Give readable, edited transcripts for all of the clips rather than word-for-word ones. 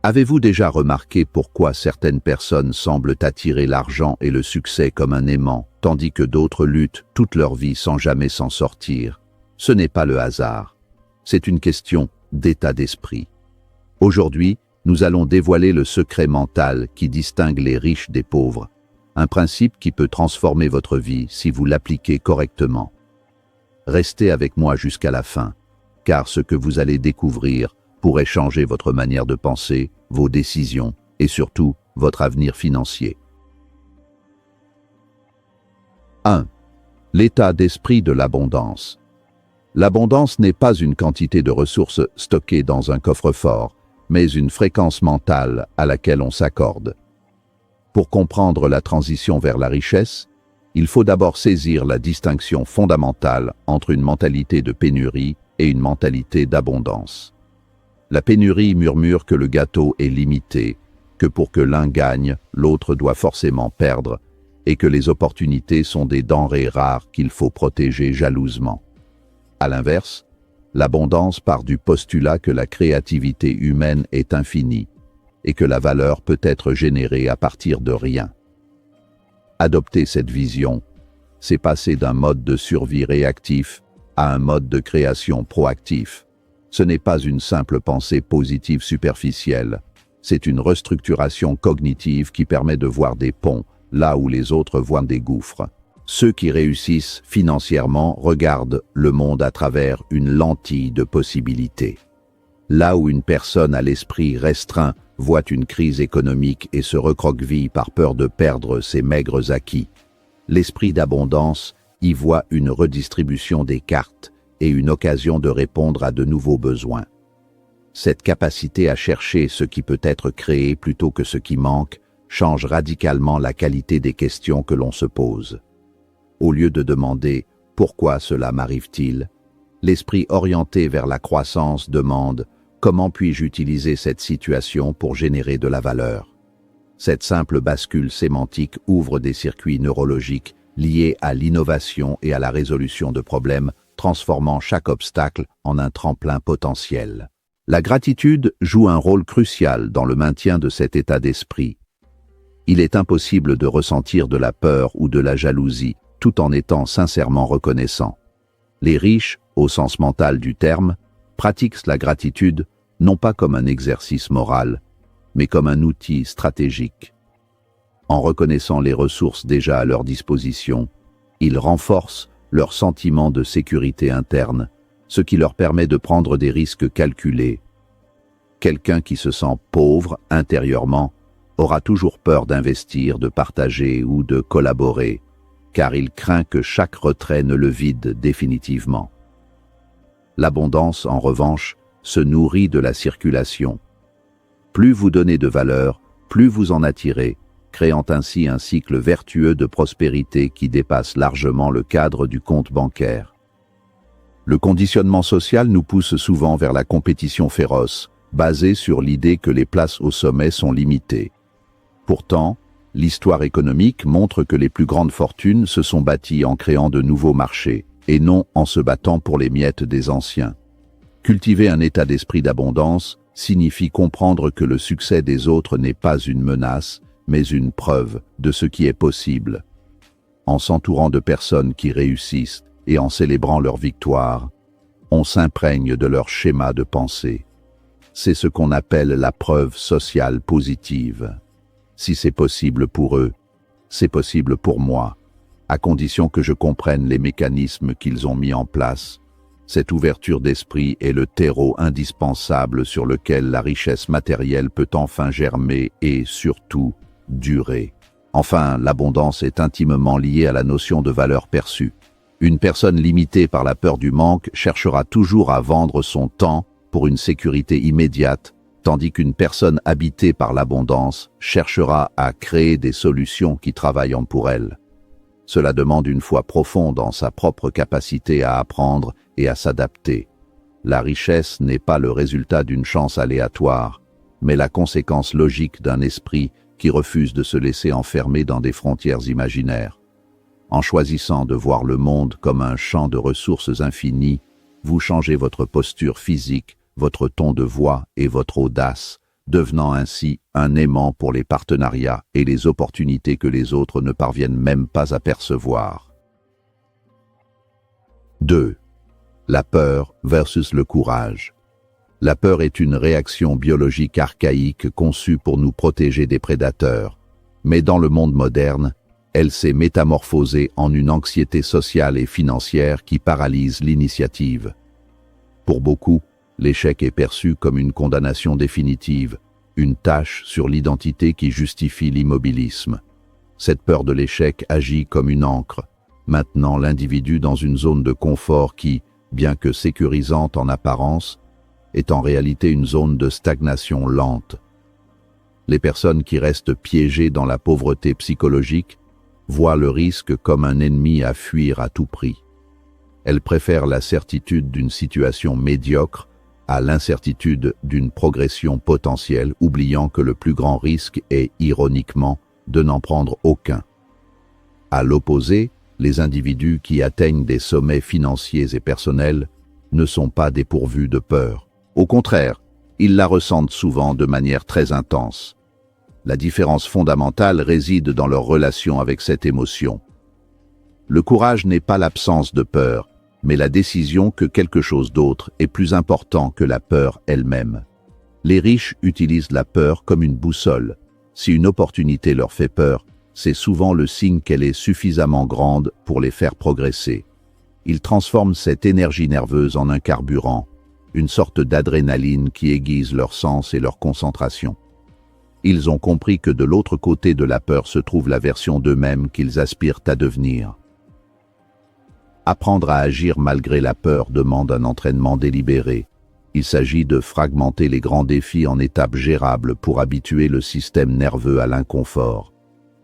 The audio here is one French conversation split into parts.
Avez-vous déjà remarqué pourquoi certaines personnes semblent attirer l'argent et le succès comme un aimant, tandis que d'autres luttent toute leur vie sans jamais s'en sortir? Ce n'est pas le hasard. C'est une question d'état d'esprit. Aujourd'hui, nous allons dévoiler le secret mental qui distingue les riches des pauvres, un principe qui peut transformer votre vie si vous l'appliquez correctement. Restez avec moi jusqu'à la fin, car ce que vous allez découvrir pourrait changer votre manière de penser, vos décisions et surtout votre avenir financier. 1. L'état d'esprit de l'abondance. L'abondance n'est pas une quantité de ressources stockées dans un coffre-fort, mais une fréquence mentale à laquelle on s'accorde. Pour comprendre la transition vers la richesse, il faut d'abord saisir la distinction fondamentale entre une mentalité de pénurie et une mentalité d'abondance. La pénurie murmure que le gâteau est limité, que pour que l'un gagne, l'autre doit forcément perdre, et que les opportunités sont des denrées rares qu'il faut protéger jalousement. À l'inverse, l'abondance part du postulat que la créativité humaine est infinie, et que la valeur peut être générée à partir de rien. Adopter cette vision, c'est passer d'un mode de survie réactif à un mode de création proactif. Ce n'est pas une simple pensée positive superficielle, c'est une restructuration cognitive qui permet de voir des ponts là où les autres voient des gouffres. Ceux qui réussissent financièrement regardent le monde à travers une lentille de possibilités. Là où une personne à l'esprit restreint voit une crise économique et se recroqueville par peur de perdre ses maigres acquis, l'esprit d'abondance y voit une redistribution des cartes et une occasion de répondre à de nouveaux besoins. Cette capacité à chercher ce qui peut être créé plutôt que ce qui manque change radicalement la qualité des questions que l'on se pose. Au lieu de demander « Pourquoi cela m'arrive-t-il ?», l'esprit orienté vers la croissance demande « Comment puis-je utiliser cette situation pour générer de la valeur ?» Cette simple bascule sémantique ouvre des circuits neurologiques liés à l'innovation et à la résolution de problèmes, transformant chaque obstacle en un tremplin potentiel. La gratitude joue un rôle crucial dans le maintien de cet état d'esprit. Il est impossible de ressentir de la peur ou de la jalousie tout en étant sincèrement reconnaissant. Les riches, au sens mental du terme, pratiquent la gratitude non pas comme un exercice moral, mais comme un outil stratégique. En reconnaissant les ressources déjà à leur disposition, ils renforcent leur sentiment de sécurité interne, ce qui leur permet de prendre des risques calculés. Quelqu'un qui se sent pauvre intérieurement aura toujours peur d'investir, de partager ou de collaborer, car il craint que chaque retrait ne le vide définitivement. L'abondance, en revanche, se nourrit de la circulation. Plus vous donnez de valeur, plus vous en attirez, créant ainsi un cycle vertueux de prospérité qui dépasse largement le cadre du compte bancaire. Le conditionnement social nous pousse souvent vers la compétition féroce, basée sur l'idée que les places au sommet sont limitées. Pourtant, l'histoire économique montre que les plus grandes fortunes se sont bâties en créant de nouveaux marchés, et non en se battant pour les miettes des anciens. Cultiver un état d'esprit d'abondance signifie comprendre que le succès des autres n'est pas une menace, mais une preuve de ce qui est possible. En s'entourant de personnes qui réussissent et en célébrant leur victoire, on s'imprègne de leur schéma de pensée. C'est ce qu'on appelle la preuve sociale positive. Si c'est possible pour eux, c'est possible pour moi, à condition que je comprenne les mécanismes qu'ils ont mis en place. Cette ouverture d'esprit est le terreau indispensable sur lequel la richesse matérielle peut enfin germer et, surtout, durer. Enfin, l'abondance est intimement liée à la notion de valeur perçue. Une personne limitée par la peur du manque cherchera toujours à vendre son temps pour une sécurité immédiate, tandis qu'une personne habitée par l'abondance cherchera à créer des solutions qui travaillent pour elle. Cela demande une foi profonde en sa propre capacité à apprendre et à s'adapter. La richesse n'est pas le résultat d'une chance aléatoire, mais la conséquence logique d'un esprit qui refuse de se laisser enfermer dans des frontières imaginaires. En choisissant de voir le monde comme un champ de ressources infinies, vous changez votre posture physique, votre ton de voix et votre audace, devenant ainsi un aimant pour les partenariats et les opportunités que les autres ne parviennent même pas à percevoir. 2. La peur versus le courage. La peur est une réaction biologique archaïque conçue pour nous protéger des prédateurs, mais dans le monde moderne, elle s'est métamorphosée en une anxiété sociale et financière qui paralyse l'initiative. Pour beaucoup, l'échec est perçu comme une condamnation définitive, une tache sur l'identité qui justifie l'immobilisme. Cette peur de l'échec agit comme une ancre, maintenant l'individu dans une zone de confort qui, bien que sécurisante en apparence, est en réalité une zone de stagnation lente. Les personnes qui restent piégées dans la pauvreté psychologique voient le risque comme un ennemi à fuir à tout prix. Elles préfèrent la certitude d'une situation médiocre à l'incertitude d'une progression potentielle, oubliant que le plus grand risque est, ironiquement, de n'en prendre aucun. À l'opposé, les individus qui atteignent des sommets financiers et personnels ne sont pas dépourvus de peur. Au contraire, ils la ressentent souvent de manière très intense. La différence fondamentale réside dans leur relation avec cette émotion. Le courage n'est pas l'absence de peur, mais la décision que quelque chose d'autre est plus important que la peur elle-même. Les riches utilisent la peur comme une boussole. Si une opportunité leur fait peur, c'est souvent le signe qu'elle est suffisamment grande pour les faire progresser. Ils transforment cette énergie nerveuse en un carburant, une sorte d'adrénaline qui aiguise leur sens et leur concentration. Ils ont compris que de l'autre côté de la peur se trouve la version d'eux-mêmes qu'ils aspirent à devenir. Apprendre à agir malgré la peur demande un entraînement délibéré. Il s'agit de fragmenter les grands défis en étapes gérables pour habituer le système nerveux à l'inconfort.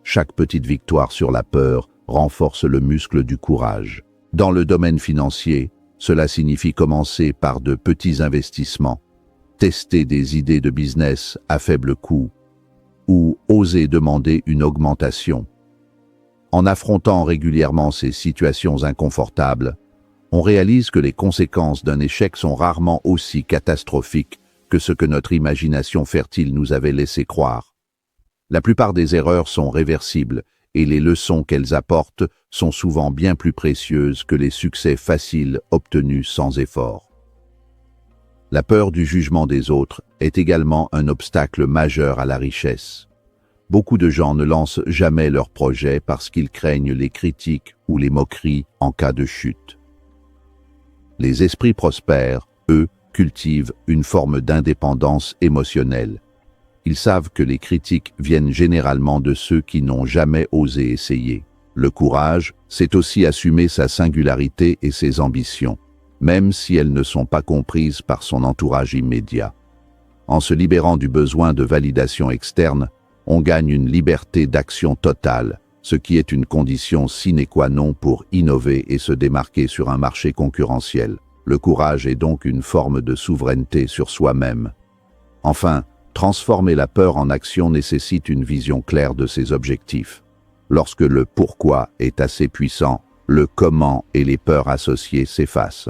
Chaque petite victoire sur la peur renforce le muscle du courage. Dans le domaine financier, cela signifie commencer par de petits investissements, tester des idées de business à faible coût ou oser demander une augmentation. En affrontant régulièrement ces situations inconfortables, on réalise que les conséquences d'un échec sont rarement aussi catastrophiques que ce que notre imagination fertile nous avait laissé croire. La plupart des erreurs sont réversibles et les leçons qu'elles apportent sont souvent bien plus précieuses que les succès faciles obtenus sans effort. La peur du jugement des autres est également un obstacle majeur à la richesse. Beaucoup de gens ne lancent jamais leurs projets parce qu'ils craignent les critiques ou les moqueries en cas de chute. Les esprits prospères, eux, cultivent une forme d'indépendance émotionnelle. Ils savent que les critiques viennent généralement de ceux qui n'ont jamais osé essayer. Le courage, c'est aussi assumer sa singularité et ses ambitions, même si elles ne sont pas comprises par son entourage immédiat. En se libérant du besoin de validation externe, on gagne une liberté d'action totale, ce qui est une condition sine qua non pour innover et se démarquer sur un marché concurrentiel. Le courage est donc une forme de souveraineté sur soi-même. Enfin, transformer la peur en action nécessite une vision claire de ses objectifs. Lorsque le pourquoi est assez puissant, le comment et les peurs associées s'effacent.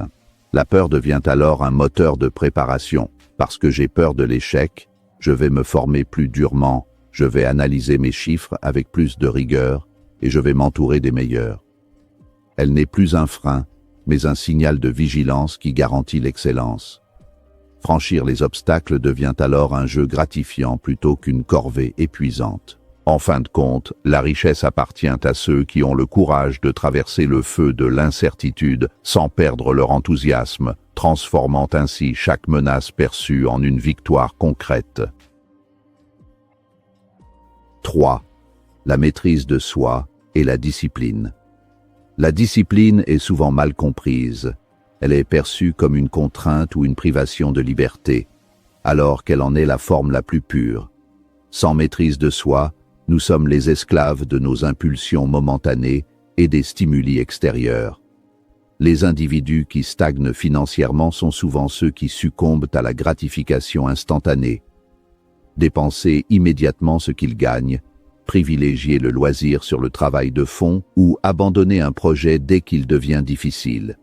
La peur devient alors un moteur de préparation. Parce que j'ai peur de l'échec, je vais me former plus durement, je vais analyser mes chiffres avec plus de rigueur et je vais m'entourer des meilleurs. Elle n'est plus un frein, mais un signal de vigilance qui garantit l'excellence. Franchir les obstacles devient alors un jeu gratifiant plutôt qu'une corvée épuisante. En fin de compte, la richesse appartient à ceux qui ont le courage de traverser le feu de l'incertitude sans perdre leur enthousiasme, transformant ainsi chaque menace perçue en une victoire concrète. 3. La maîtrise de soi et la discipline. La discipline est souvent mal comprise. Elle est perçue comme une contrainte ou une privation de liberté, alors qu'elle en est la forme la plus pure. Sans maîtrise de soi, nous sommes les esclaves de nos impulsions momentanées et des stimuli extérieurs. Les individus qui stagnent financièrement sont souvent ceux qui succombent à la gratification instantanée. Dépenser immédiatement ce qu'ils gagnent, privilégier le loisir sur le travail de fond ou abandonner un projet dès qu'il devient difficile.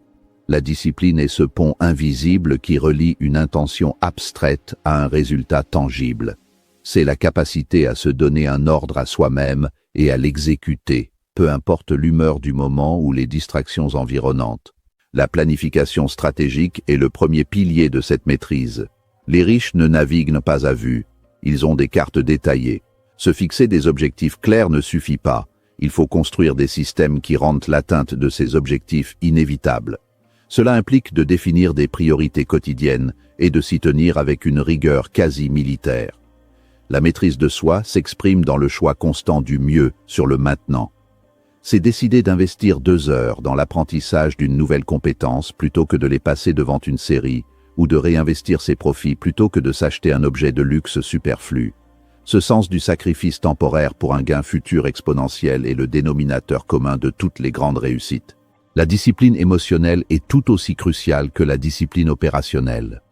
La discipline est ce pont invisible qui relie une intention abstraite à un résultat tangible. C'est la capacité à se donner un ordre à soi-même et à l'exécuter, peu importe l'humeur du moment ou les distractions environnantes. La planification stratégique est le premier pilier de cette maîtrise. Les riches ne naviguent pas à vue, ils ont des cartes détaillées. Se fixer des objectifs clairs ne suffit pas, il faut construire des systèmes qui rendent l'atteinte de ces objectifs inévitable. Cela implique de définir des priorités quotidiennes et de s'y tenir avec une rigueur quasi militaire. La maîtrise de soi s'exprime dans le choix constant du mieux sur le maintenant. C'est décider d'investir 2 heures dans l'apprentissage d'une nouvelle compétence plutôt que de les passer devant une série, ou de réinvestir ses profits plutôt que de s'acheter un objet de luxe superflu. Ce sens du sacrifice temporaire pour un gain futur exponentiel est le dénominateur commun de toutes les grandes réussites. La discipline émotionnelle est tout aussi cruciale que la discipline opérationnelle.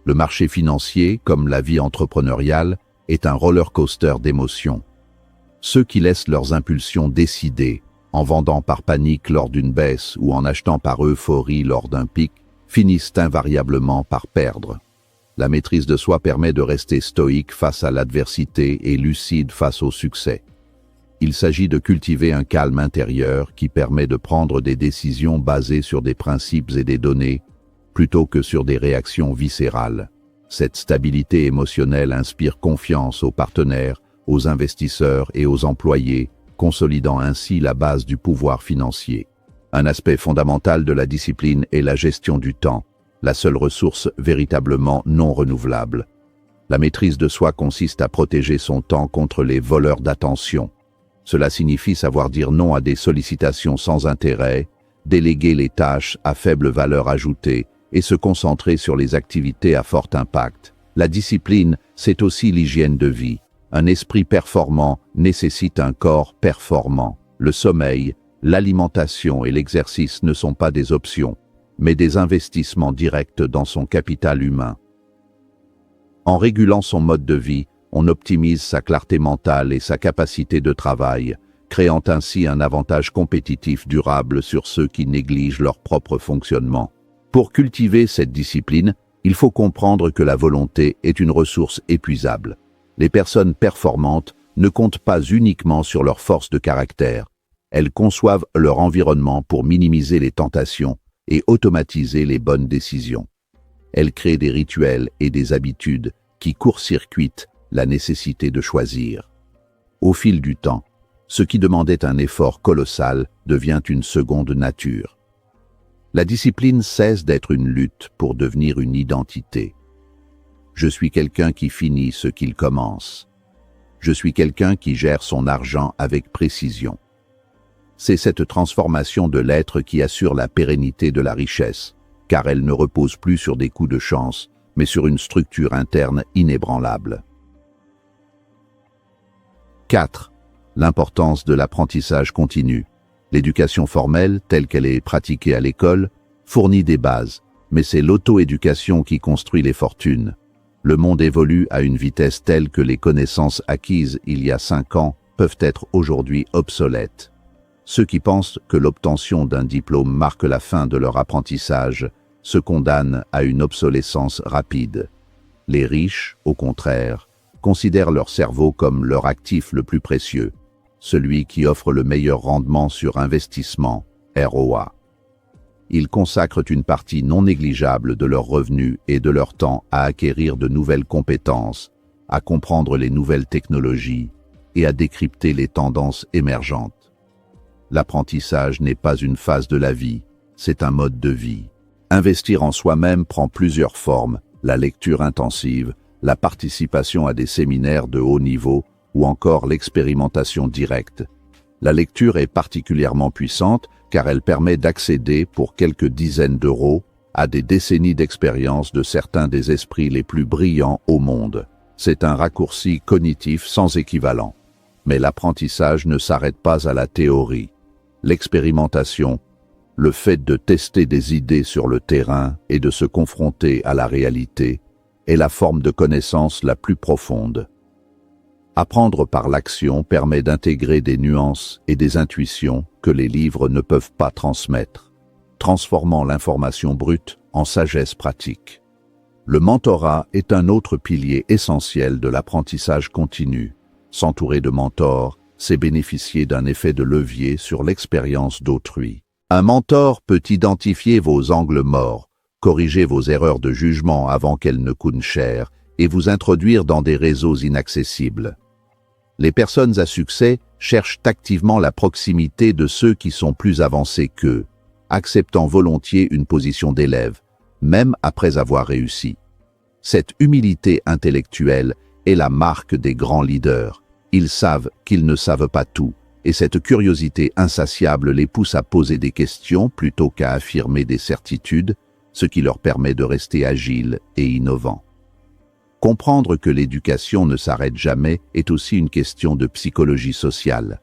Le marché financier, comme la vie entrepreneuriale, est un roller coaster d'émotions. Ceux qui laissent leurs impulsions décider, en vendant par panique lors d'une baisse ou en achetant par euphorie lors d'un pic, finissent invariablement par perdre. La maîtrise de soi permet de rester stoïque face à l'adversité et lucide face au succès. Il s'agit de cultiver un calme intérieur qui permet de prendre des décisions basées sur des principes et des données, plutôt que sur des réactions viscérales. Cette stabilité émotionnelle inspire confiance aux partenaires, aux investisseurs et aux employés, consolidant ainsi la base du pouvoir financier. Un aspect fondamental de la discipline est la gestion du temps, la seule ressource véritablement non renouvelable. La maîtrise de soi consiste à protéger son temps contre les voleurs d'attention. Cela signifie savoir dire non à des sollicitations sans intérêt, déléguer les tâches à faible valeur ajoutée et se concentrer sur les activités à fort impact. La discipline, c'est aussi l'hygiène de vie. Un esprit performant nécessite un corps performant. Le sommeil, l'alimentation et l'exercice ne sont pas des options, mais des investissements directs dans son capital humain. En régulant son mode de vie, on optimise sa clarté mentale et sa capacité de travail, créant ainsi un avantage compétitif durable sur ceux qui négligent leur propre fonctionnement. Pour cultiver cette discipline, il faut comprendre que la volonté est une ressource épuisable. Les personnes performantes ne comptent pas uniquement sur leur force de caractère. Elles conçoivent leur environnement pour minimiser les tentations et automatiser les bonnes décisions. Elles créent des rituels et des habitudes qui court-circuitent la nécessité de choisir. Au fil du temps, ce qui demandait un effort colossal devient une seconde nature. La discipline cesse d'être une lutte pour devenir une identité. Je suis quelqu'un qui finit ce qu'il commence. Je suis quelqu'un qui gère son argent avec précision. C'est cette transformation de l'être qui assure la pérennité de la richesse, car elle ne repose plus sur des coups de chance, mais sur une structure interne inébranlable. 4. L'importance de l'apprentissage continu. L'éducation formelle, telle qu'elle est pratiquée à l'école, fournit des bases, mais c'est l'auto-éducation qui construit les fortunes. Le monde évolue à une vitesse telle que les connaissances acquises il y a 5 ans peuvent être aujourd'hui obsolètes. Ceux qui pensent que l'obtention d'un diplôme marque la fin de leur apprentissage se condamnent à une obsolescence rapide. Les riches, au contraire, considèrent leur cerveau comme leur actif le plus précieux, celui qui offre le meilleur rendement sur investissement, ROA. Ils consacrent une partie non négligeable de leurs revenus et de leur temps à acquérir de nouvelles compétences, à comprendre les nouvelles technologies et à décrypter les tendances émergentes. L'apprentissage n'est pas une phase de la vie, c'est un mode de vie. Investir en soi-même prend plusieurs formes, la lecture intensive, la participation à des séminaires de haut niveau ou encore l'expérimentation directe. La lecture est particulièrement puissante car elle permet d'accéder pour quelques dizaines d'euros à des décennies d'expérience de certains des esprits les plus brillants au monde. C'est un raccourci cognitif sans équivalent. Mais l'apprentissage ne s'arrête pas à la théorie. L'expérimentation, le fait de tester des idées sur le terrain et de se confronter à la réalité, est la forme de connaissance la plus profonde. Apprendre par l'action permet d'intégrer des nuances et des intuitions que les livres ne peuvent pas transmettre. transformant l'information brute en sagesse pratique. Le mentorat est un autre pilier essentiel de l'apprentissage continu. S'entourer de mentors, c'est bénéficier d'un effet de levier sur l'expérience d'autrui. Un mentor peut identifier vos angles morts, corriger vos erreurs de jugement avant qu'elles ne coûtent cher et vous introduire dans des réseaux inaccessibles. Les personnes à succès cherchent activement la proximité de ceux qui sont plus avancés qu'eux, acceptant volontiers une position d'élève, même après avoir réussi. Cette humilité intellectuelle est la marque des grands leaders. Ils savent qu'ils ne savent pas tout, et cette curiosité insatiable les pousse à poser des questions plutôt qu'à affirmer des certitudes, ce qui leur permet de rester agiles et innovants. Comprendre que l'éducation ne s'arrête jamais est aussi une question de psychologie sociale.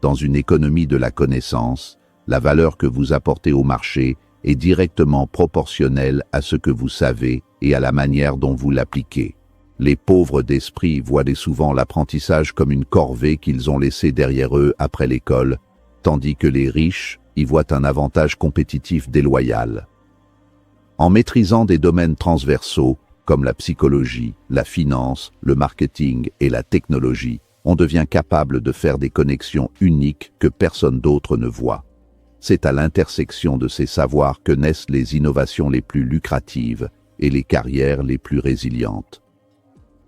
Dans une économie de la connaissance, la valeur que vous apportez au marché est directement proportionnelle à ce que vous savez et à la manière dont vous l'appliquez. Les pauvres d'esprit voient souvent l'apprentissage comme une corvée qu'ils ont laissée derrière eux après l'école, tandis que les riches y voient un avantage compétitif déloyal. En maîtrisant des domaines transversaux, comme la psychologie, la finance, le marketing et la technologie, on devient capable de faire des connexions uniques que personne d'autre ne voit. C'est à l'intersection de ces savoirs que naissent les innovations les plus lucratives et les carrières les plus résilientes.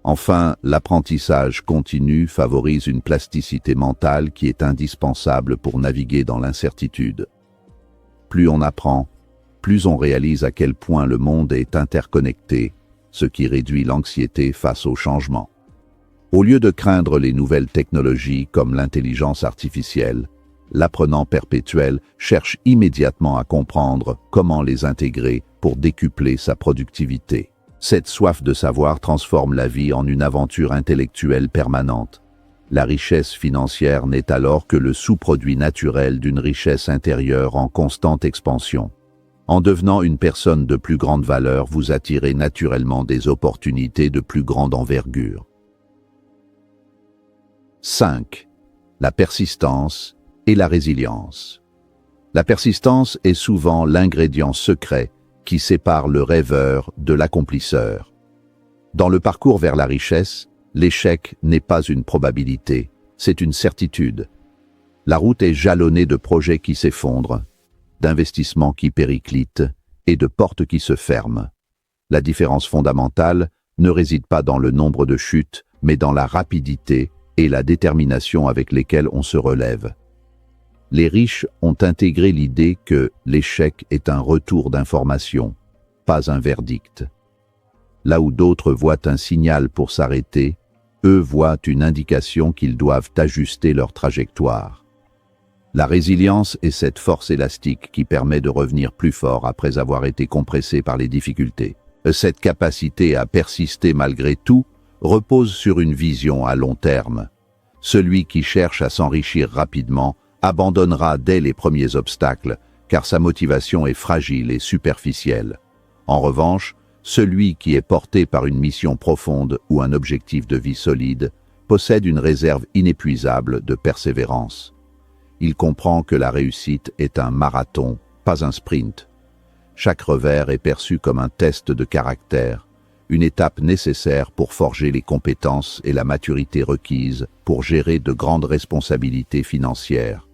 Enfin, l'apprentissage continu favorise une plasticité mentale qui est indispensable pour naviguer dans l'incertitude. Plus on apprend, plus on réalise à quel point le monde est interconnecté, ce qui réduit l'anxiété face au changement. Au lieu de craindre les nouvelles technologies comme l'intelligence artificielle, l'apprenant perpétuel cherche immédiatement à comprendre comment les intégrer pour décupler sa productivité. Cette soif de savoir transforme la vie en une aventure intellectuelle permanente. La richesse financière n'est alors que le sous-produit naturel d'une richesse intérieure en constante expansion. En devenant une personne de plus grande valeur, vous attirez naturellement des opportunités de plus grande envergure. 5. La persistance et la résilience. La persistance est souvent l'ingrédient secret qui sépare le rêveur de l'accomplisseur. Dans le parcours vers la richesse, l'échec n'est pas une probabilité, c'est une certitude. La route est jalonnée de projets qui s'effondrent, d'investissements qui périclitent et de portes qui se ferment. La différence fondamentale ne réside pas dans le nombre de chutes, mais dans la rapidité et la détermination avec lesquelles on se relève. Les riches ont intégré l'idée que l'échec est un retour d'information, pas un verdict. Là où d'autres voient un signal pour s'arrêter, eux voient une indication qu'ils doivent ajuster leur trajectoire. La résilience est cette force élastique qui permet de revenir plus fort après avoir été compressé par les difficultés. Cette capacité à persister malgré tout repose sur une vision à long terme. Celui qui cherche à s'enrichir rapidement abandonnera dès les premiers obstacles, car sa motivation est fragile et superficielle. En revanche, celui qui est porté par une mission profonde ou un objectif de vie solide possède une réserve inépuisable de persévérance. Il comprend que la réussite est un marathon, pas un sprint. Chaque revers est perçu comme un test de caractère, une étape nécessaire pour forger les compétences et la maturité requises pour gérer de grandes responsabilités financières.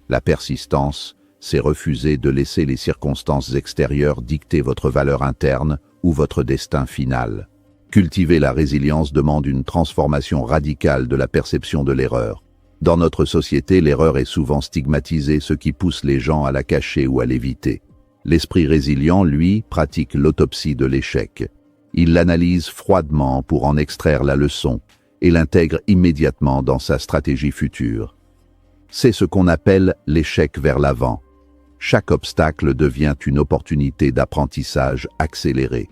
La persistance, c'est refuser de laisser les circonstances extérieures dicter votre valeur interne ou votre destin final. Cultiver la résilience demande une transformation radicale de la perception de l'erreur. Dans notre société, l'erreur est souvent stigmatisée, ce qui pousse les gens à la cacher ou à l'éviter. L'esprit résilient, lui, pratique l'autopsie de l'échec. Il l'analyse froidement pour en extraire la leçon et l'intègre immédiatement dans sa stratégie future. C'est ce qu'on appelle l'échec vers l'avant. Chaque obstacle devient une opportunité d'apprentissage accéléré.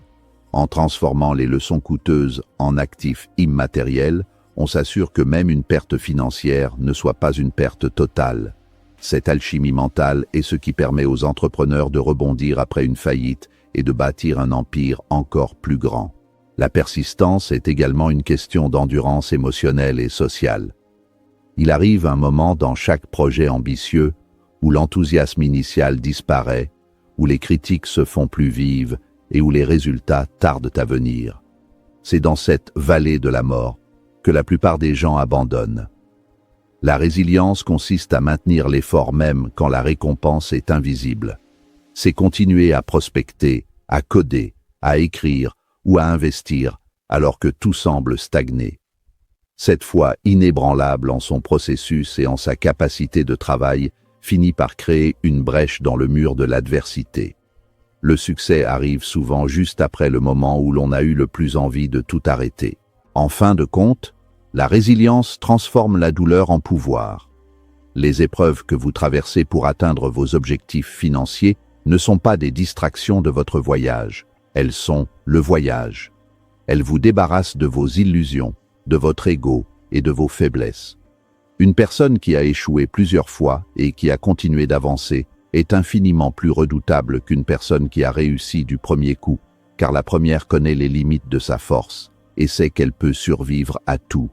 En transformant les leçons coûteuses en actifs immatériels, on s'assure que même une perte financière ne soit pas une perte totale. Cette alchimie mentale est ce qui permet aux entrepreneurs de rebondir après une faillite et de bâtir un empire encore plus grand. La persistance est également une question d'endurance émotionnelle et sociale. Il arrive un moment dans chaque projet ambitieux où l'enthousiasme initial disparaît, où les critiques se font plus vives et où les résultats tardent à venir. C'est dans cette vallée de la mort que la plupart des gens abandonnent. La résilience consiste à maintenir l'effort même quand la récompense est invisible. C'est continuer à prospecter, à coder, à écrire ou à investir alors que tout semble stagner. Cette foi inébranlable en son processus et en sa capacité de travail finit par créer une brèche dans le mur de l'adversité. Le succès arrive souvent juste après le moment où l'on a eu le plus envie de tout arrêter. En fin de compte, la résilience transforme la douleur en pouvoir. Les épreuves que vous traversez pour atteindre vos objectifs financiers ne sont pas des distractions de votre voyage, elles sont le voyage. Elles vous débarrassent de vos illusions, de votre ego et de vos faiblesses. Une personne qui a échoué plusieurs fois et qui a continué d'avancer est infiniment plus redoutable qu'une personne qui a réussi du premier coup, car la première connaît les limites de sa force et sait qu'elle peut survivre à tout.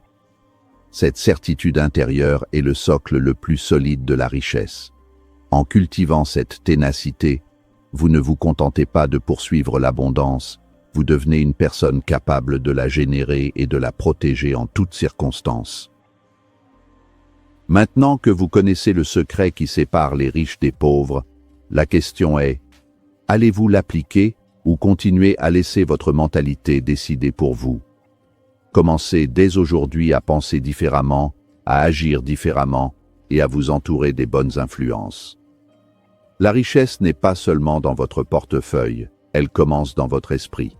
Cette certitude intérieure est le socle le plus solide de la richesse. En cultivant cette ténacité, vous ne vous contentez pas de poursuivre l'abondance, vous devenez une personne capable de la générer et de la protéger en toutes circonstances. Maintenant que vous connaissez le secret qui sépare les riches des pauvres, la question est, allez-vous l'appliquer ou continuer à laisser votre mentalité décider pour vous? Commencez dès aujourd'hui à penser différemment, à agir différemment et à vous entourer des bonnes influences. La richesse n'est pas seulement dans votre portefeuille, elle commence dans votre esprit.